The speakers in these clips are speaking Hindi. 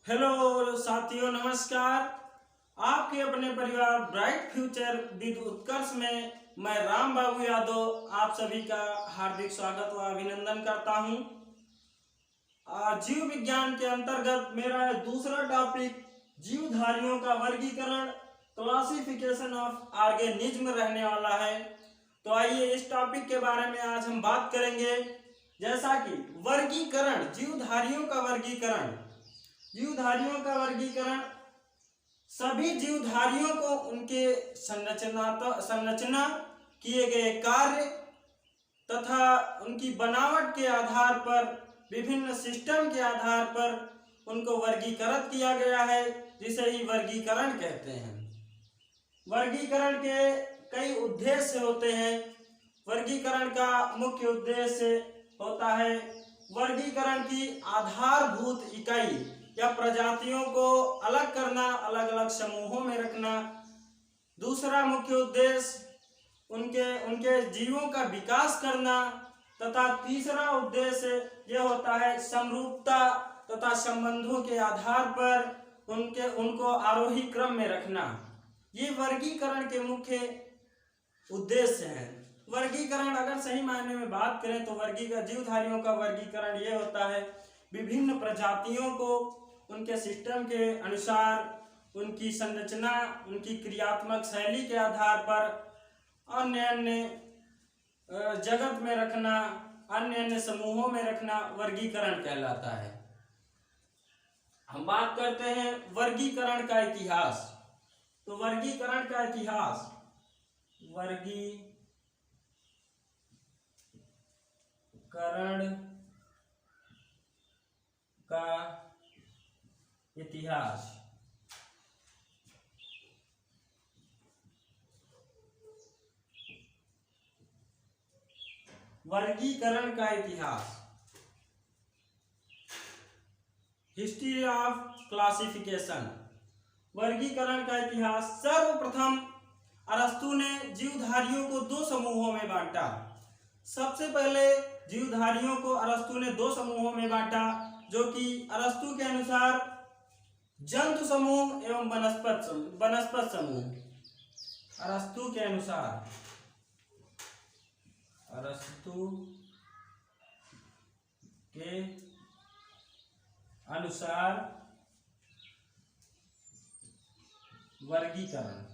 हेलो साथियों, नमस्कार। आपके अपने परिवार ब्राइट फ्यूचर विद उत्कर्ष में मैं राम बाबू यादव आप सभी का हार्दिक स्वागत व अभिनंदन करता हूं। जीव विज्ञान के अंतर्गत मेरा दूसरा टॉपिक जीवधारियों का वर्गीकरण, क्लासिफिकेशन ऑफ ऑर्गेनिज्म रहने वाला है। तो आइए इस टॉपिक के बारे में आज हम बात करेंगे। जैसा कि वर्गीकरण, जीवधारियों का वर्गीकरण सभी जीवधारियों को उनके संरचना, किए गए कार्य तथा उनकी बनावट के आधार पर, विभिन्न सिस्टम के आधार पर उनको वर्गीकृत किया गया है, जिसे ही वर्गीकरण कहते हैं। वर्गीकरण के कई उद्देश्य होते हैं। वर्गीकरण का मुख्य उद्देश्य होता है वर्गीकरण की आधारभूत इकाई या प्रजातियों को अलग करना, अलग अलग समूहों में रखना। दूसरा मुख्य उद्देश्य उनके जीवों का विकास करना तथा तीसरा उद्देश्य यह होता है समरूपता तथा संबंधों के आधार पर उनको आरोही क्रम में रखना। ये वर्गीकरण के मुख्य उद्देश्य हैं। वर्गीकरण अगर सही मायने में बात करें तो जीवधारियों का वर्गीकरण ये होता है विभिन्न प्रजातियों को उनके सिस्टम के अनुसार, उनकी संरचना, उनकी क्रियात्मक शैली के आधार पर अन्य अन्य जगत में रखना, अन्य अन्य समूहों में रखना वर्गीकरण कहलाता है। हम बात करते हैं वर्गीकरण का इतिहास। तो वर्गीकरण का इतिहास, वर्गीकरण का इतिहास। वर्गीकरण का इतिहास, हिस्ट्री ऑफ क्लासिफिकेशन। वर्गीकरण का इतिहास। सर्वप्रथम अरस्तु ने जीवधारियों को दो समूहों में बांटा। सबसे पहले जीवधारियों को अरस्तु ने दो समूहों में बांटा, जो कि अरस्तु के अनुसार जंतु समूह एवं वनस्पत समूह। अरस्तु के अनुसार वर्गीकरण,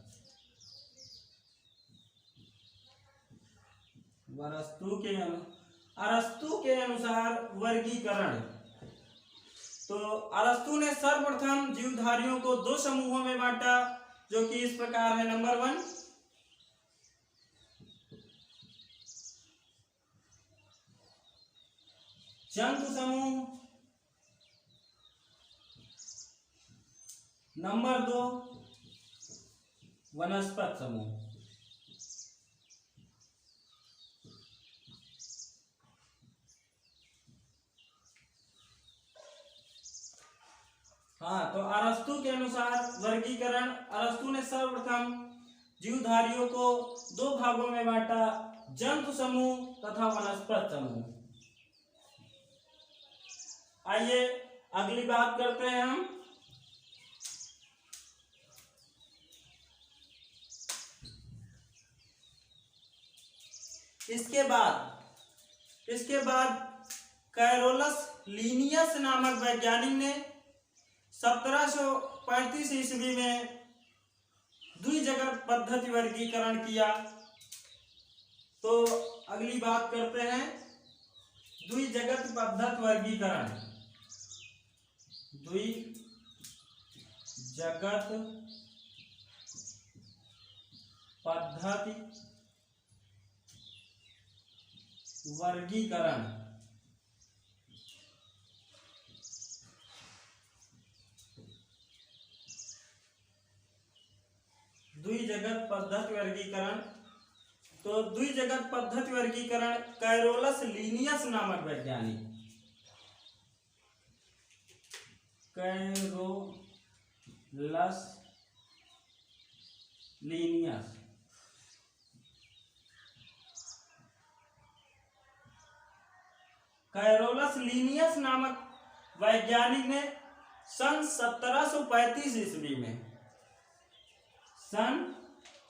अरस्तु के अनुसार वर्गीकरण। तो अरस्तु ने सर्वप्रथम जीवधारियों को दो समूहों में बांटा, जो कि इस प्रकार है। नंबर 1 जंतु समूह, नंबर 2 वनस्पत समूह। हाँ, तो अरस्तु के अनुसार वर्गीकरण, अरस्तु ने सर्वप्रथम जीवधारियों को दो भागों में बांटा, जंतु समूह तथा वनस्पत समूह। आइए अगली बात करते हैं हम। इसके बाद कैरोलस लीनियस नामक वैज्ञानिक ने 1735 ईस्वी में द्विजगत पद्धति वर्गीकरण किया। तो अगली बात करते हैं द्विजगत पद्धति वर्गीकरण। द्विजगत पद्धति वर्गीकरण। द्विजगत पद्धति वर्गीकरण। तो द्विजगत पद्धति वर्गीकरण कैरोलस लीनियस नामक वैज्ञानिक, कैरोलस लीनियस नामक वैज्ञानिक ने सन 1735 ईस्वी में, सन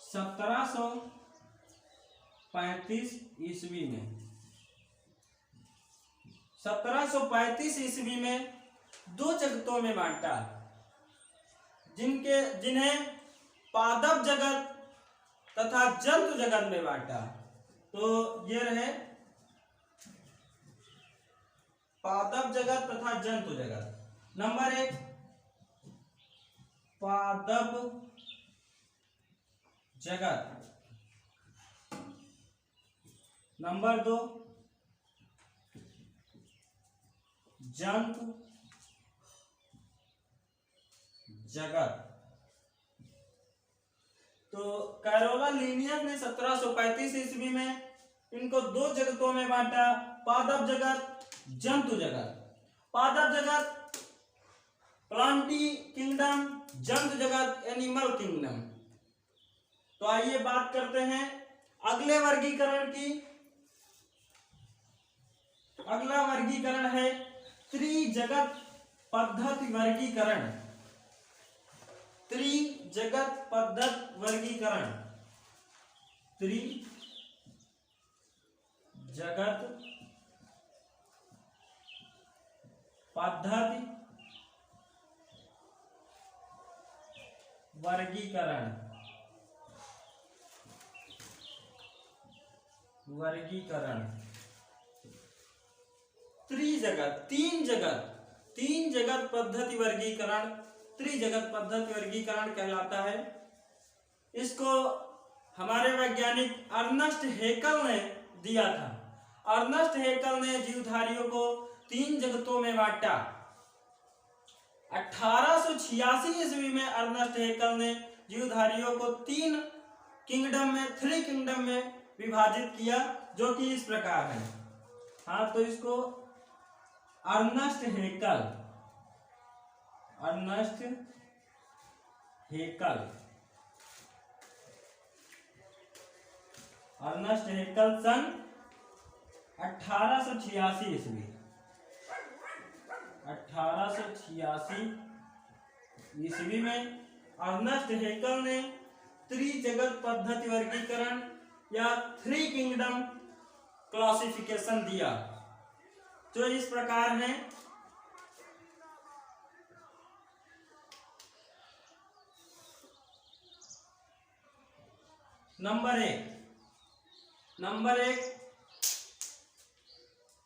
1735 ईस्वी में, 1735 ईस्वी में दो जगतों में बांटा, जिन्हें पादप जगत तथा जंतु जगत में बांटा। तो ये रहे पादप जगत तथा जंतु जगत। नंबर 1 पादप जगत, नंबर 2 जंतु जगत। तो कैरोला लीनियस ने 1735 ईस्वी में इनको दो जगतों में बांटा, पादप जगत, जंतु जगत। पादप जगत प्लांटी किंगडम, जंतु जगत एनिमल किंगडम। तो आइए बात करते हैं अगले वर्गीकरण की। अगला वर्गीकरण है त्रिजगत पद्धति वर्गीकरण। त्रिजगत पद्धति वर्गीकरण, त्रिजगत पद्धति वर्गीकरण। त्रिजगत, तीन जगत पद्धति वर्गीकरण त्रिजगत पद्धति वर्गीकरण कहलाता है। इसको हमारे वैज्ञानिक अर्नेस्ट हैकेल ने दिया था। अर्नेस्ट हैकेल ने जीवधारियों को तीन जगतों में बांटा। 1886 ईस्वी में अर्नेस्ट हैकेल ने जीवधारियों को थ्री किंगडम में विभाजित किया, जो कि इस प्रकार है। हाँ, तो इसको अर्नेस्ट हैकेल सन 1886 ईस्वी 1886 ईस्वी में अर्नेस्ट हैकेल ने त्रिजगत पद्धति वर्गीकरण या थ्री किंगडम क्लासिफिकेशन दिया, जो इस प्रकार है। नंबर एक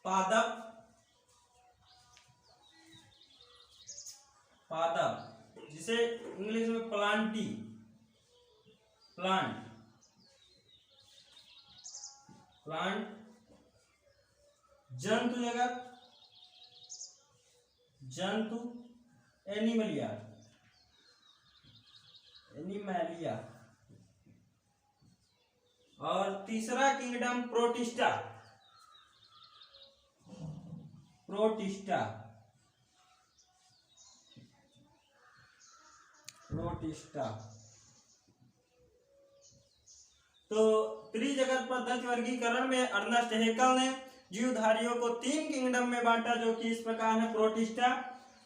पादप, जिसे इंग्लिश में प्लांट। जंतु एनिमलिया। और तीसरा किंगडम प्रोटिस्टा। तो त्रिजगत पद्धति वर्गीकरण में अर्नेस्ट हैकेल ने जीवधारियों को तीन किंगडम में बांटा, जो कि इस प्रकार है। प्रोटिस्टा,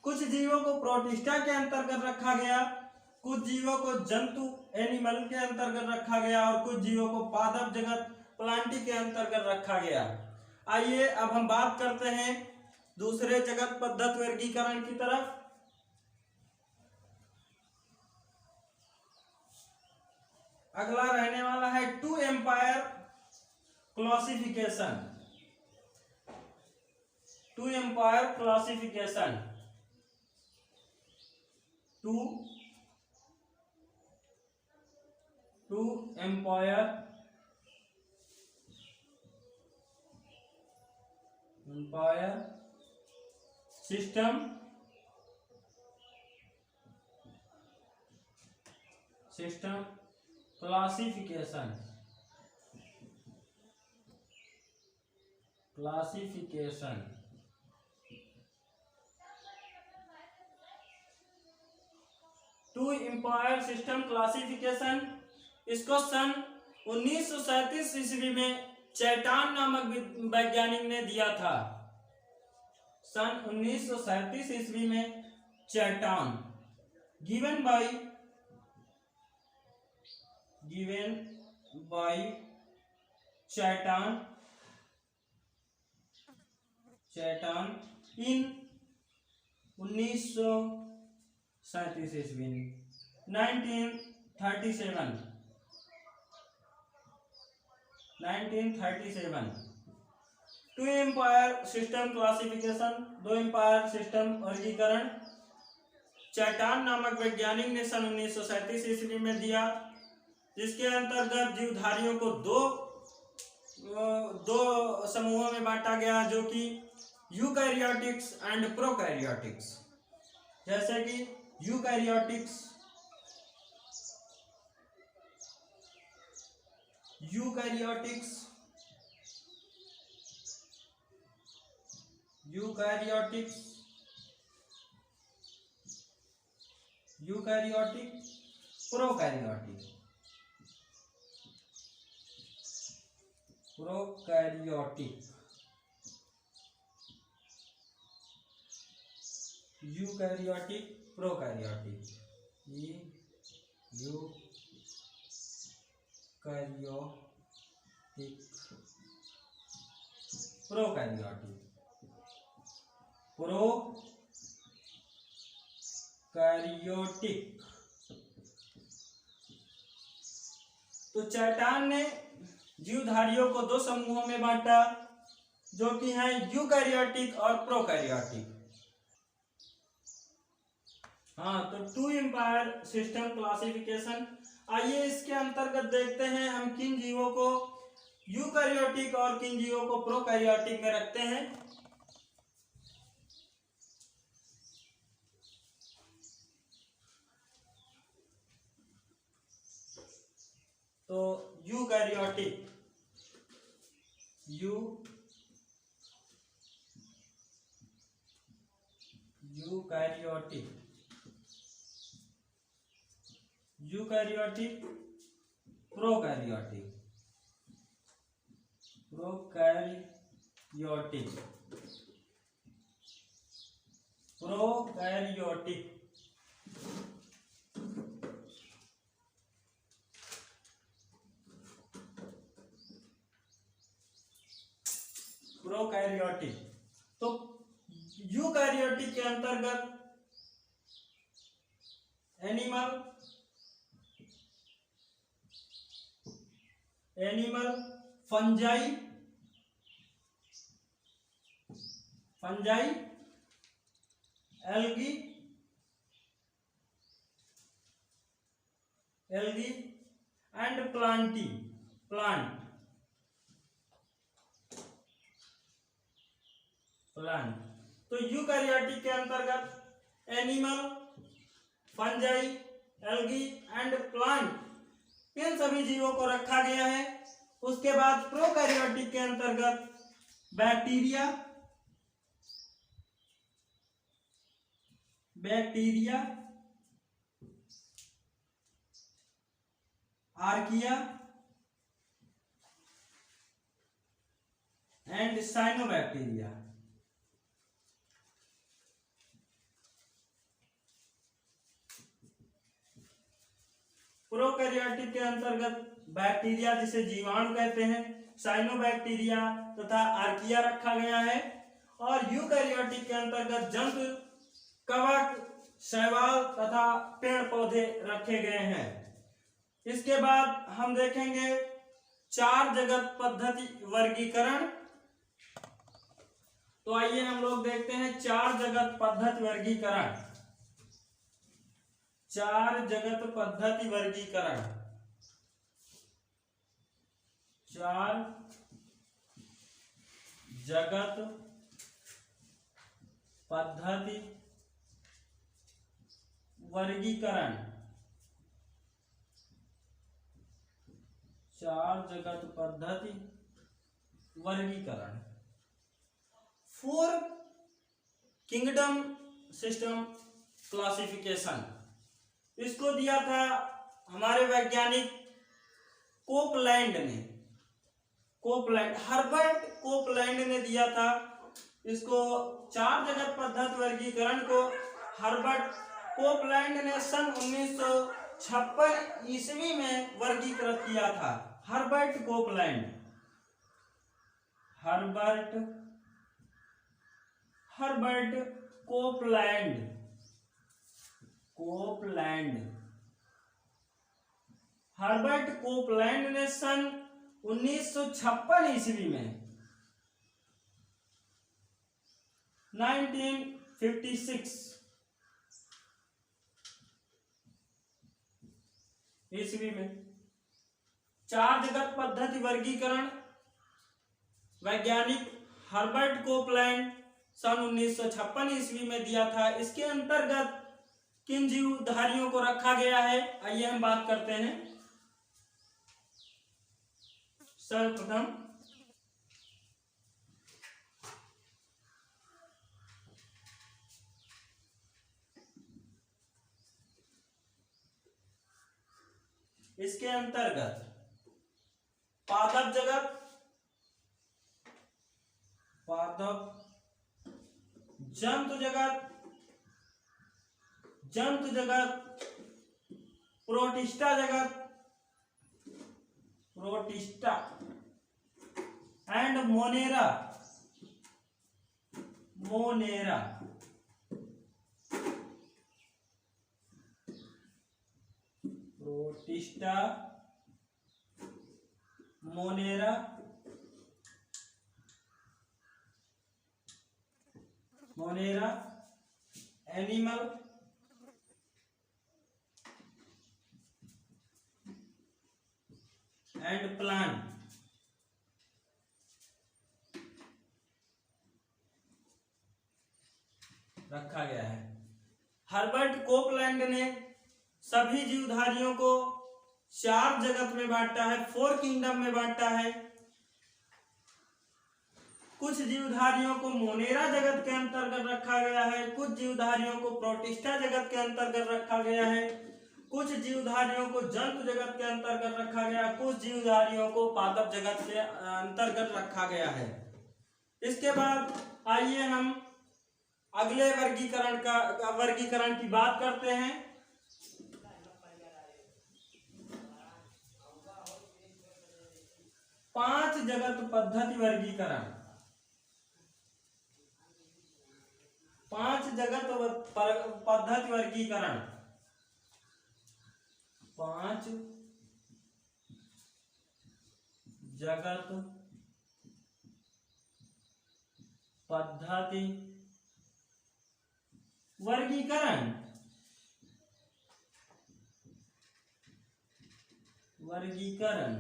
कुछ जीवों को प्रोटिस्टा के अंतर्गत रखा गया, कुछ जीवों को जंतु एनिमल के अंतर्गत रखा गया और कुछ जीवों को पादप जगत प्लांटी के अंतर्गत रखा गया। आइए अब हम बात करते हैं दूसरे जगत पद्धति वर्गीकरण की तरफ। अगला रहने वाला है two empire classification. Two empire classification empire system classification. Two empire system classification, इसको सन 1937 ईस्वी में चैटान नामक वैज्ञानिक ने दिया था। सन 1937 ईस्वी में चैटान, given by Chaitan in 1937 ईस्वी 1937 टू एम्पायर सिस्टम क्लासिफिकेशन, दो एम्पायर सिस्टम वर्गीकरण चैटान नामक वैज्ञानिक ने सन 1937 ईस्वी में दिया, जिसके अंतर्गत जीवधारियों को दो समूहों में बांटा गया, जो कि यूकैरियोटिक्स एंड प्रोकैरियोटिक्स। जैसे कि यूकैरियोटिक्स प्रोकैरियोटिक तो चैटान ने जीवधारियों को दो समूहों में बांटा, जो कि हैं यूकैरियोटिक और प्रोकैरियोटिक। हाँ, तो टू एम्पायर सिस्टम क्लासिफिकेशन। आइए इसके अंतर्गत देखते हैं हम किन जीवों को यूकैरियोटिक और किन जीवों को प्रोकैरियोटिक में रखते हैं। तो यूकैरियोटिक प्रोकैरियोटिक तो यूकैरियोटिक के अंतर्गत animal, fungi, algae and plant. तो यूकैरियोटिक के अंतर्गत animal, fungi, algae and plant, इन सभी जीवों को रखा गया है। उसके बाद प्रोकैरियोटिक के अंतर्गत bacteria, archaea and cyanobacteria. Prokaryotic के अंतर्गत बैक्टीरिया, जिसे जीवाणु कहते हैं, साइनोबैक्टीरिया तथा आर्किया रखा गया है। और यूकैरियोटिक के अंतर्गत जंतु, कवक, शैवाल तथा पेड़ पौधे रखे गए हैं। इसके बाद हम देखेंगे चार जगत पद्धति वर्गीकरण। तो आइए हम लोग देखते हैं चार जगत पद्धति वर्गीकरण। चार जगत पद्धति वर्गीकरण फोर किंगडम सिस्टम क्लासिफिकेशन। इसको दिया था हमारे वैज्ञानिक हर्बर्ट कोपलैंड ने दिया था। इसको चार जगत पद्धति वर्गीकरण को हर्बर्ट कोपलैंड ने सन 1956 ईस्वी में वर्गीकृत किया था। Herbert Copeland, Herbert Copeland, Herbert Copeland ने सन 1956 ईस्वी में 1956 ईस्वी में चार जगत पद्धति वर्गीकरण वैज्ञानिक हर्बर्ट कोपलैंड सन 1956 ईस्वी में दिया था। इसके अंतर्गत किन जीवधारियों को रखा गया है, आइए हम बात करते हैं। सर्वप्रथम इसके अंतर्गत पादप जगत, जंतु जगत, protista and Monera, protista, Monera, animal and plant. रखा गया है। हर्बर्ट कोपलैंड ने सभी जीवधारियों को चार जगत में बांटा है, 4 किंगडम में बांटा है। कुछ जीवधारियों को मोनेरा जगत के अंतर्गत रखा गया है, कुछ जीवधारियों को प्रोटिस्टा जगत के अंतर्गत रखा गया है, कुछ जीवधारियों को जंतु जगत के अंतर्गत रखा गया, कुछ जीवधारियों को पादप जगत के अंतर्गत रखा गया है। इसके बाद आइए हम अगले वर्गीकरण की बात करते हैं। पांच जगत पद्धति वर्गीकरण, पांच जगत पद्धति वर्गीकरण, पांच जगत पद्धति वर्गीकरण,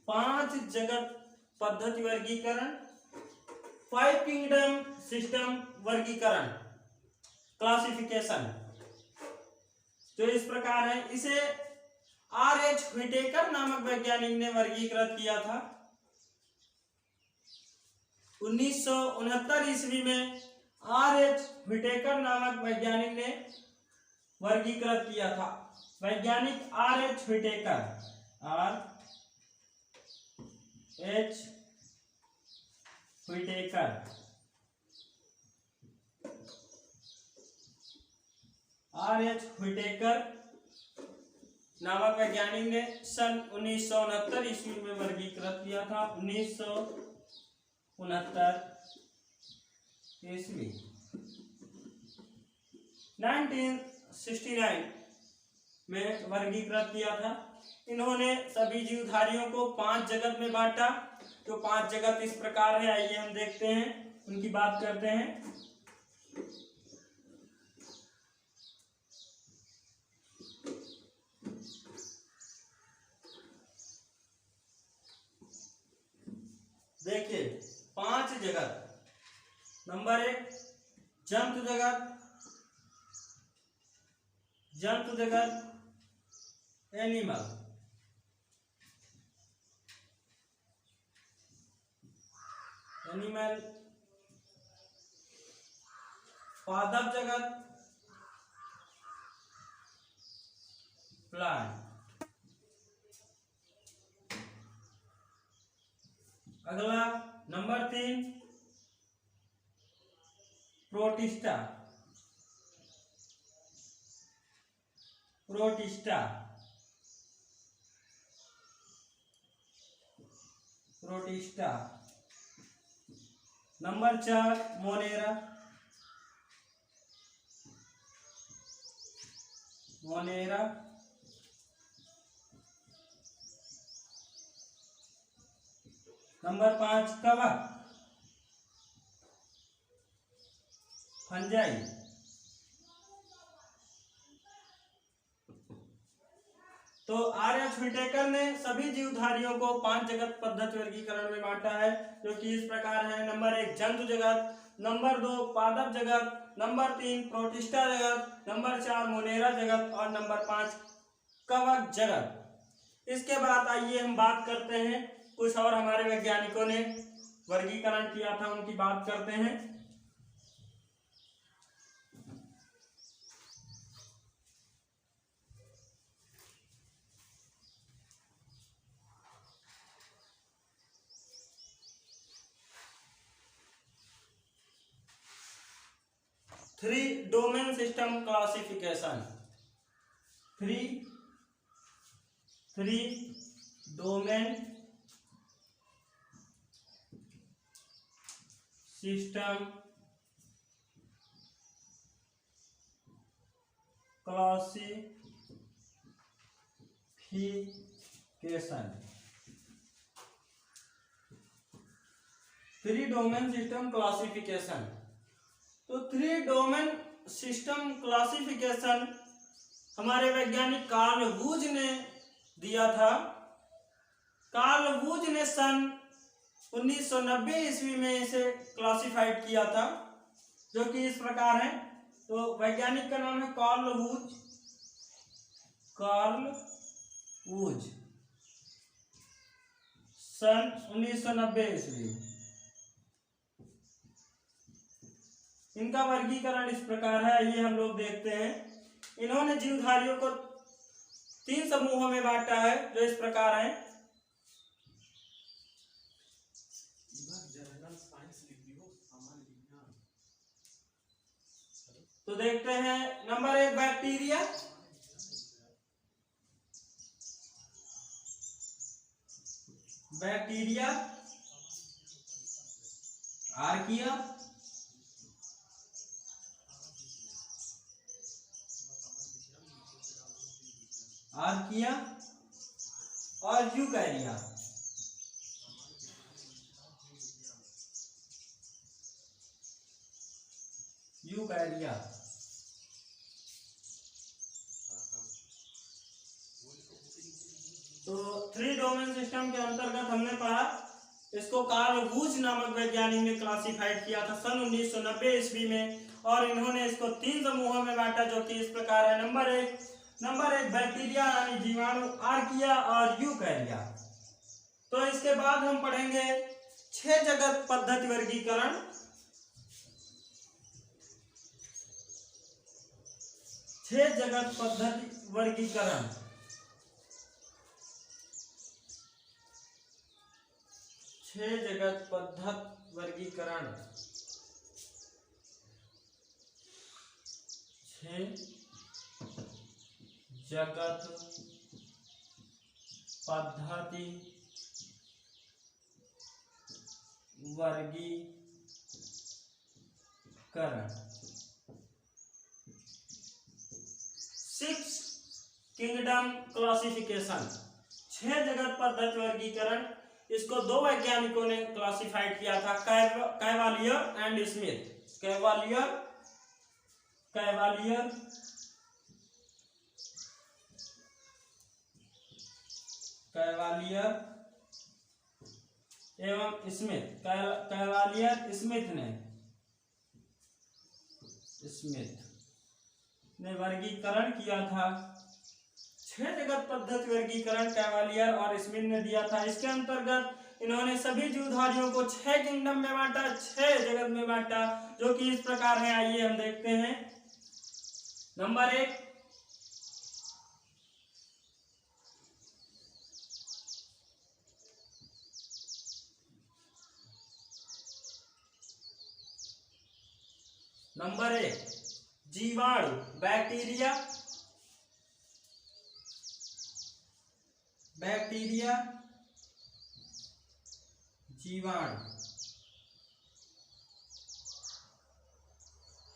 पांच जगत पद्धति वर्गीकरण, 5 किंगडम सिस्टम वर्गीकरण, क्लासिफिकेशन, तो इस प्रकार है। इसे R.H. व्हिटेकर नामक वैज्ञानिक ने वर्गीकृत किया था 1969 ईस्वी में। R.H. व्हिटेकर नामक वैज्ञानिक ने वर्गीकृत किया था। वैज्ञानिक R.H. Whittaker, R.H. Whittaker, R.H. Whittaker नामक वैज्ञानिक ने सन 1969 ईस्वी में वर्गीकृत किया था। 1969 ईस्वी। 1969 में वर्गीकृत किया था। इन्होंने सभी जीवधारियों को 5 जगत में बांटा। तो 5 जगत इस प्रकार है, आइए हम देखते हैं, उनकी बात करते हैं। देखिए 5 जगत। नंबर 1 जंतु जगत, एनिमल, पादप जगत, प्लांट। अगला number 3 protista, protista, protista. Number 4 Monera, Monera. Number 5 कवक, फंजाई। तो आर्यभट्ट व्हिटेकर ने सभी जीवधारियों को 5 जगत पद्धति वर्गीकरण में बांटा है, जो कि इस प्रकार है। नंबर 1 जंतु जगत, नंबर 2 पादप जगत, नंबर 3 प्रोटिस्टा जगत, नंबर 4 मोनेरा जगत और नंबर 5 कवक जगत। इसके बाद आइए हम बात करते हैं कुछ और हमारे वैज्ञानिकों ने वर्गीकरण किया था, उनकी बात करते हैं। Three domain system classification, three domain system classification, three domain system classification. तो थ्री डोमेन सिस्टम क्लासिफिकेशन हमारे वैज्ञानिक कार्ल वूज ने दिया था। कार्ल वूज ने सन 1990 ईस्वी में इसे क्लासिफाइड किया था, जो कि इस प्रकार है। तो वैज्ञानिक का नाम है कार्ल वूज, कार्ल वूज, सन 1990 ईस्वी। इनका वर्गीकरण इस प्रकार है, ये हम लोग देखते हैं। इन्होंने जीवधारियों को 3 समूहों में बांटा है, जो इस प्रकार हैं। तो देखते हैं, number 1 bacteria, bacteria, archaea, archaea और यूकैरिया। यूकैरिया। तो थ्री डोमेन सिस्टम के अंतर्गत हमने पढ़ा, इसको कार्ल वूज नामक वैज्ञानिक ने क्लासिफाइड किया था सन 1990 ईस्वी में, और इन्होंने इसको 3 समूहों में बांटा, जो कि इस प्रकार है। नंबर एक बैक्टीरिया यानी जीवाणु, आर्किया और यूकैरिया। तो इसके बाद हम पढ़ेंगे 6 जगत पद्धति वर्गीकरण। 6 जगत पद्धति वर्गीकरण। 6 जगत पद्धति वर्गीकरण। 6 जगत पद्धति वर्गीकरण। 6 किंगडम क्लासिफिकेशन, 6 जगत पद्धति वर्गीकरण। इसको 2 वैज्ञानिकों ने क्लासिफाइड किया था, कैवालियर एंड स्मिथ। कैवालियर एवं स्मिथ। कैवालियर स्मिथ ने वर्गीकरण किया था। 6 जगत पद्धति वर्गीकरण कैवालियर और स्मिथ ने दिया था। इसके अंतर्गत इन्होंने सभी जीवधारियों को 6 किंगडम में बांटा, 6 जगत में बांटा, जो कि इस प्रकार है। आइए हम देखते हैं। नंबर 1 नंबर 1 जीवाणु बैक्टीरिया, जीवाणु।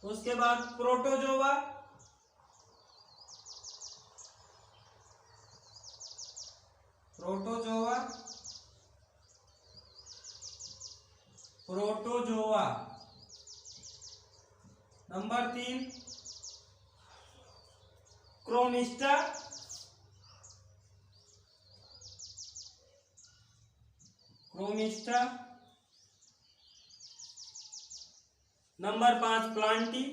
उसके बाद protozoa, protozoa. Number 3 chromista, number 5 plantae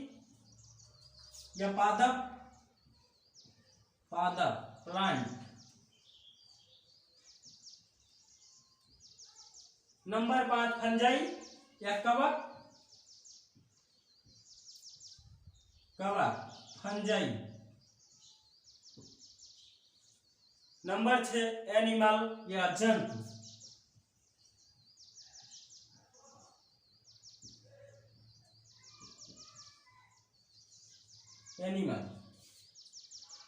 या पादप, प्लांट। नंबर 5 फंजाई या कवक, फंजाई। नंबर 6 एनिमल या जंतु। एनिमल।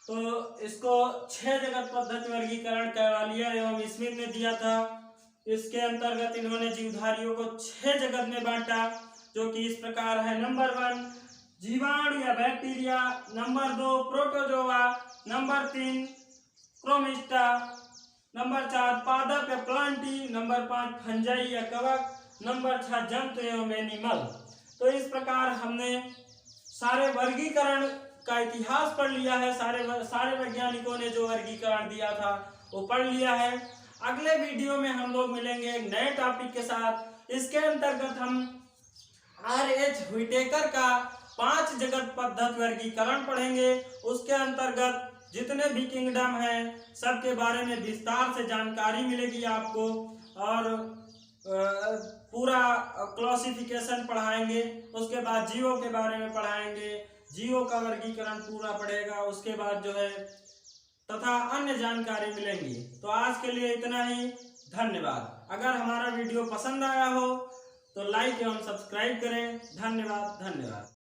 तो इसको 6 जगत पद्धति वर्गीकरण कैवालियर एवं स्मिथ ने दिया था। इसके अंतर्गत इन्होंने जीवधारियों को 6 जगत में बांटा, जो कि इस प्रकार है। नंबर 1 जीवाणु या bacteria, number 2 protozoa, number 3 chromista, number 4 पादप या प्लांटी, नंबर 5 फंजाई या कवक, नंबर 6 जंतु एवं एनिमल। तो इस प्रकार हमने सारे वर्गीकरण का इतिहास पढ़ लिया है। सारे वैज्ञानिकों ने जो वर्गीकरण दिया था वो पढ़ लिया है। अगले वीडियो में हम लोग मिलेंगे एक नए टॉपिक के साथ। इसके अंतर्गत हम R.H. व्हिटेकर का 5 जगत पद्धति वर्गीकरण पढ़ेंगे। उसके अंतर्गत जितने भी किंगडम हैं सबके बारे में विस्तार से जानकारी मिलेगी आपको, और पूरा क्लासिफिकेशन पढ़ाएंगे। उसके बाद जीवों के बारे में पढ़ाएंगे, जीवों का वर्गीकरण पूरा पढ़ेगा। उसके बाद जो है तथा अन्य जानकारी मिलेंगी। तो आज के लिए इतना ही, धन्यवाद। अगर हमारा वीडियो पसंद आया हो तो लाइक एवं सब्सक्राइब करें। धन्यवाद।